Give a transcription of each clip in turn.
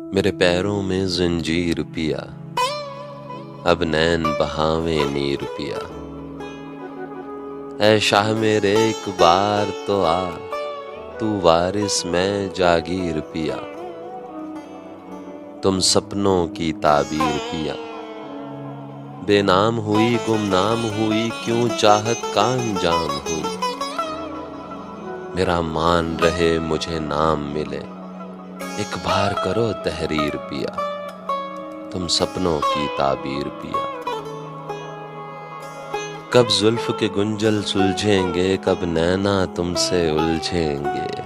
मेरे पैरों में जंजीर पिया, अब नैन बहावे नीर पिया। ऐ शाह मेरे एक बार तो आ, तू वारिस मैं जागीर पिया। तुम सपनों की ताबीर पिया, बेनाम हुई गुमनाम हुई, क्यों चाहत का अंजाम हुई। मेरा मान रहे मुझे नाम मिले, एक बार करो तहरीर पिया। तुम सपनों की ताबीर पिया। कब जुल्फ के गुंजल सुलझेंगे, कब नैना तुमसे उलझेंगे।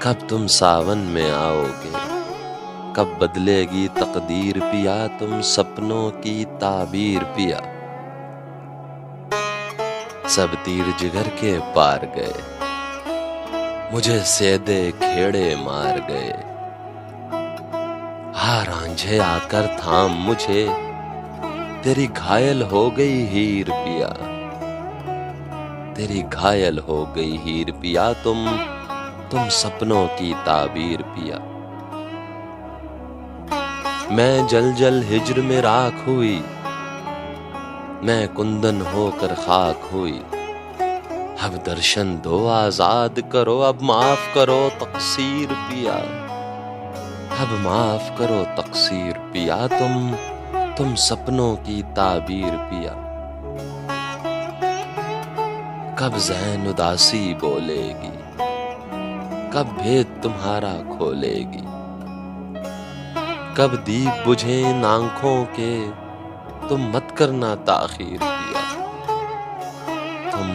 कब तुम सावन में आओगे, कब बदलेगी तकदीर पिया। तुम सपनों की ताबीर पिया। सब तीर जिगर के पार गए, मुझे सेदे खेड़े मार गए। हा रांझे आकर थाम मुझे, तेरी घायल हो गई हीर पिया। तेरी घायल हो गई हीर पिया। तुम सपनों की ताबीर पिया। मैं जल जल हिज्र में राख हुई, मैं कुंदन होकर खाक हुई। अब दर्शन दो आजाद करो, अब माफ करो तकसीर पिया। अब माफ करो तकसीर पिया। तुम सपनों की ताबीर पिया। कब ज़ैन उदासी बोलेगी, कब भेद तुम्हारा खोलेगी। कब दीप बुझे इन आंखों के, तुम मत करना ताखीर पिया। तुम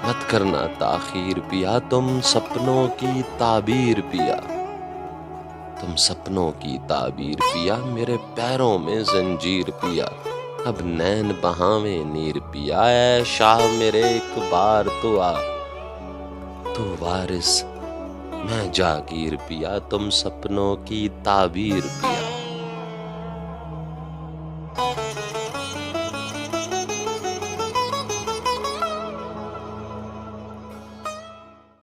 मत करना ताखीर पिया। तुम सपनों की ताबीर पिया। तुम सपनों की ताबीर पिया। मेरे पैरों में जंजीर पिया, अब नैन बहावे नीर पिया। ऐ शाह मेरे एक बार तो आ, तू वारिस मैं जागीर पिया। तुम सपनों की ताबीर पिया।